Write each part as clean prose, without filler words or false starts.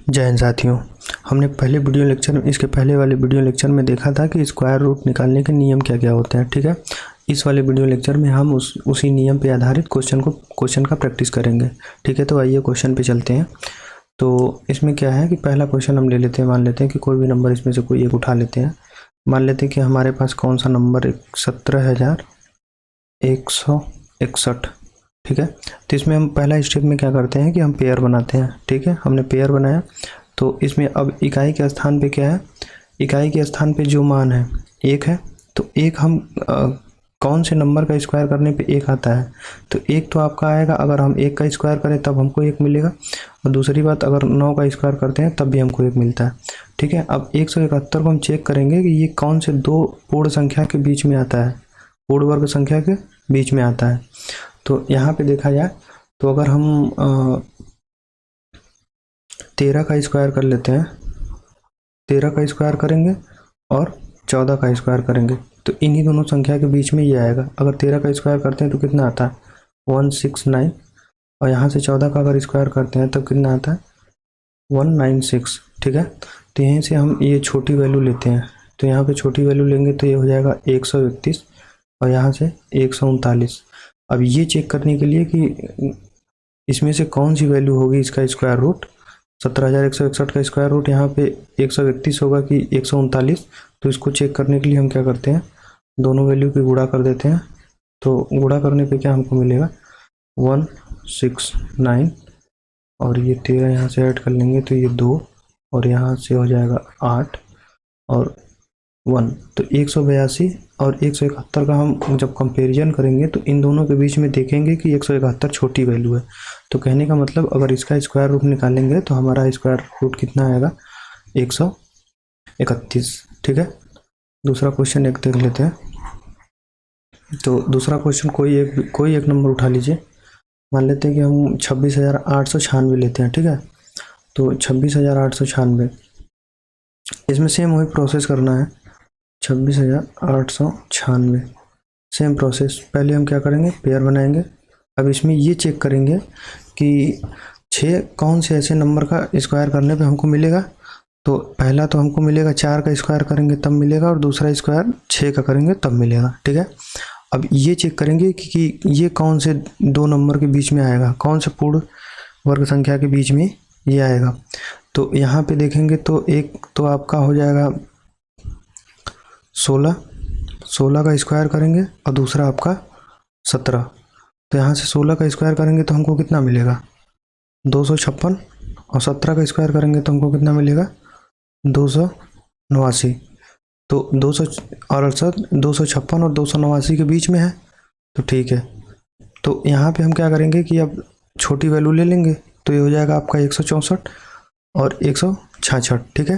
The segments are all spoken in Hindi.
जय हिंद साथियों। हमने पहले वीडियो लेक्चर में इसके पहले वाले वीडियो लेक्चर में देखा था कि स्क्वायर रूट निकालने के नियम क्या क्या होते हैं। ठीक है, इस वाले वीडियो लेक्चर में हम उसी नियम पे आधारित क्वेश्चन का प्रैक्टिस करेंगे। ठीक है, तो आइए क्वेश्चन पे चलते हैं। तो इसमें क्या है कि पहला क्वेश्चन हम ले लेते हैं। मान लेते हैं कि कोई भी नंबर इसमें से कोई एक उठा लेते हैं। मान लेते हैं कि हमारे पास कौन सा नंबर 17,161। ठीक है, तो इसमें हम पहला स्टेप में क्या करते हैं कि हम पेयर बनाते हैं। ठीक है, हमने पेयर बनाया तो इसमें अब इकाई के स्थान पे क्या है, इकाई के स्थान पे जो मान है एक है, तो एक हम कौन से नंबर का स्क्वायर करने पे एक आता है, तो एक तो आपका आएगा। अगर हम एक का स्क्वायर करें तब हमको एक मिलेगा, और दूसरी बात अगर 9 का स्क्वायर करते हैं तब भी हमको एक मिलता है। ठीक है, अब 171 को हम चेक करेंगे कि ये कौन से दो पूर्ण संख्या के बीच में आता है, पूर्ण वर्ग संख्या के बीच में आता है। तो यहाँ पे देखा जाए तो अगर हम 13 का स्क्वायर कर लेते हैं, 13 का स्क्वायर करेंगे और 14 का स्क्वायर करेंगे, तो इन्हीं दोनों संख्या के बीच में ये आएगा। अगर 13 का स्क्वायर करते हैं तो कितना आता है 169, और यहाँ से 14 का अगर स्क्वायर करते हैं तब कितना आता है 196। ठीक है, तो यहीं से हम ये छोटी वैल्यू लेते हैं, तो यहाँ पे छोटी वैल्यू लेंगे तो ये हो जाएगा 131 और यहाँ से 139। अब ये चेक करने के लिए कि इसमें से कौन सी वैल्यू होगी इसका स्क्वायर रूट, 17,161 का स्क्वायर रूट यहाँ पे 131 होगा कि 139, तो इसको चेक करने के लिए हम क्या करते हैं, दोनों वैल्यू की गुणा कर देते हैं। तो गुणा करने पे क्या हमको मिलेगा 169, और ये 13 यहाँ से ऐड कर लेंगे तो ये 2, और यहाँ से हो जाएगा 8 और 1, तो 182 और 171 का हम जब कंपैरिजन करेंगे तो इन दोनों के बीच में देखेंगे कि 171 छोटी वैल्यू है। तो कहने का मतलब अगर इसका स्क्वायर रूट निकालेंगे तो हमारा स्क्वायर रूट कितना आएगा 131। ठीक है, दूसरा क्वेश्चन एक देख लेते हैं। तो दूसरा क्वेश्चन कोई एक नंबर उठा लीजिए। मान लेते हैं कि हम 26,896 लेते हैं। ठीक है, तो 26,896, इसमें सेम वही प्रोसेस करना है। 26,896 सेम प्रोसेस। पहले हम क्या करेंगे, पेयर बनाएंगे। अब इसमें ये चेक करेंगे कि 6 कौन से ऐसे नंबर का स्क्वायर करने पे हमको मिलेगा। तो पहला तो हमको मिलेगा 4 का स्क्वायर करेंगे तब मिलेगा, और दूसरा स्क्वायर 6 का करेंगे तब मिलेगा। ठीक है, अब ये चेक करेंगे कि ये कौन से दो नंबर के बीच में आएगा, कौन से पूर्ण वर्ग संख्या के बीच में ये आएगा। तो यहाँ पे देखेंगे तो एक तो आपका हो जाएगा 16 का स्क्वायर करेंगे, और दूसरा आपका 17। तो यहाँ से 16 का स्क्वायर करेंगे तो हमको कितना मिलेगा 256, और 17 का स्क्वायर करेंगे तो हमको कितना मिलेगा 289। तो 256 और 289 के बीच में है, तो ठीक है। तो यहाँ पे हम क्या करेंगे कि अब छोटी वैल्यू ले लेंगे, तो ये हो जाएगा आपका 164 और 166। ठीक है,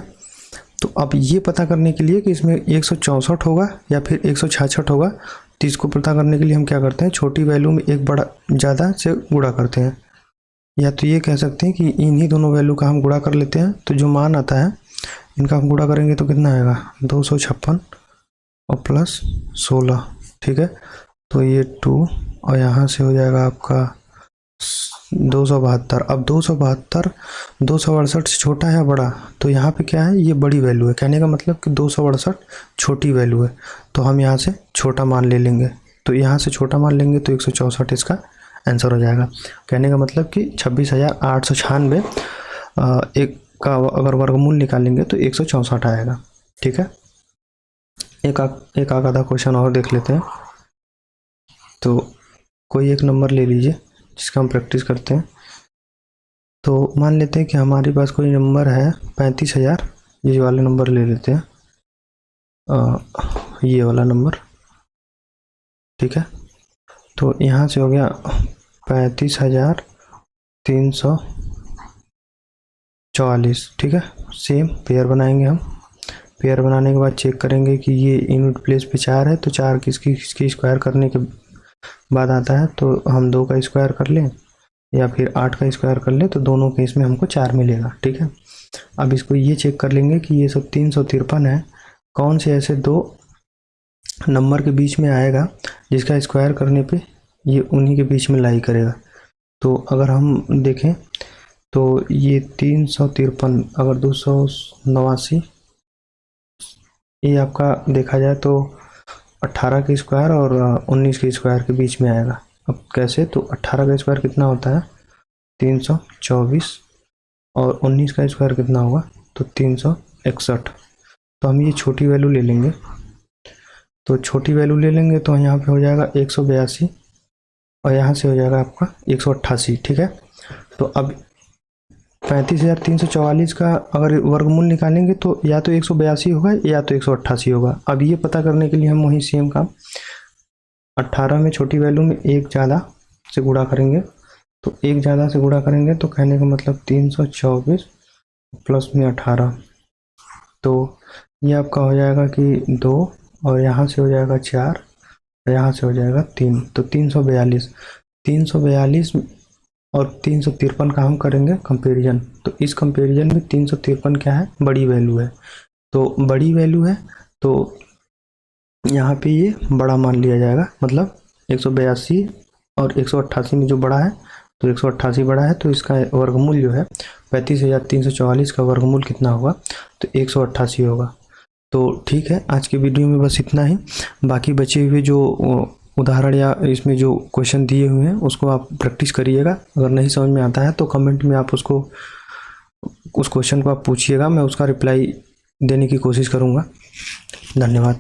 तो अब ये पता करने के लिए कि इसमें 164 होगा या फिर 166 होगा, तो इसको पता करने के लिए हम क्या करते हैं, छोटी वैल्यू में एक बड़ा ज़्यादा से गुणा करते हैं। या तो ये कह सकते हैं कि इन्हीं दोनों वैल्यू का हम गुणा कर लेते हैं, तो जो मान आता है इनका हम गुणा करेंगे तो कितना आएगा 256 और प्लस 16। ठीक है, तो ये 2, और यहाँ से हो जाएगा आपका 272। अब 268 से छोटा है बड़ा, तो यहाँ पे क्या है, ये बड़ी वैल्यू है। कहने का मतलब कि 268 छोटी वैल्यू है, तो हम यहाँ से छोटा मान ले लेंगे। तो यहाँ से छोटा मान लेंगे तो 164 इसका आंसर हो जाएगा। कहने का मतलब कि 26,896 एक का अगर वर्गमूल निकालेंगे तो 164 आएगा। ठीक है, एक आधा क्वेश्चन और देख लेते हैं। तो कोई एक नंबर ले लीजिए जिसका हम प्रैक्टिस करते हैं। तो मान लेते हैं कि हमारे पास कोई नंबर है 35,000, ये वाले नंबर ले लेते हैं, ये वाला नंबर। ठीक है, तो यहाँ से हो गया 35,344। ठीक है, सेम पेयर बनाएंगे हम। पेयर बनाने के बाद चेक करेंगे कि ये यूनिट प्लेस पे 4 है, तो 4 किसकी स्क्वायर करने के बाद आता है, तो हम 2 का स्क्वायर कर लें या फिर 8 का स्क्वायर कर लें, तो दोनों केस में हमको 4 मिलेगा। ठीक है, अब इसको ये चेक कर लेंगे कि ये सब 353 है, कौन से ऐसे दो नंबर के बीच में आएगा जिसका स्क्वायर करने पे ये उन्हीं के बीच में लाई करेगा। तो अगर हम देखें तो ये 353, अगर 289, ये आपका देखा जाए तो 18 के स्क्वायर और 19 के स्क्वायर के बीच में आएगा। अब कैसे, तो 18 का स्क्वायर कितना होता है 324, और 19 का स्क्वायर कितना होगा तो 361। तो हम ये छोटी वैल्यू ले लेंगे, तो छोटी वैल्यू ले लेंगे तो यहाँ पे हो जाएगा 182, और यहाँ से हो जाएगा आपका 188। ठीक है, तो अब 35,344 का अगर वर्गमूल निकालेंगे तो या तो 182 होगा या तो 188 होगा। अब ये पता करने के लिए हम वही सेम काम 18 में छोटी वैल्यू में एक ज़्यादा से गुणा करेंगे, तो एक ज़्यादा से गुणा करेंगे तो कहने का मतलब 324 प्लस में 18, तो ये आपका हो जाएगा कि 2, और यहाँ से हो जाएगा 4, और यहाँ से हो जाएगा 3, तो 342। 342 और 353 का हम करेंगे कंपैरिजन, तो इस कंपैरिजन में 353 क्या है, बड़ी वैल्यू है, तो बड़ी वैल्यू है तो यहाँ पे ये बड़ा मान लिया जाएगा, मतलब 182 और 188 में जो बड़ा है तो 188 बड़ा है, तो इसका वर्गमूल जो है 35,344 का वर्गमूल कितना होगा तो 188 होगा। तो ठीक है, आज के वीडियो में बस इतना ही। बाकी बचे हुए जो उदाहरण या इसमें जो क्वेश्चन दिए हुए हैं उसको आप प्रैक्टिस करिएगा। अगर नहीं समझ में आता है तो कमेंट में आप उसको उस क्वेश्चन को आप पूछिएगा, मैं उसका रिप्लाई देने की कोशिश करूँगा। धन्यवाद।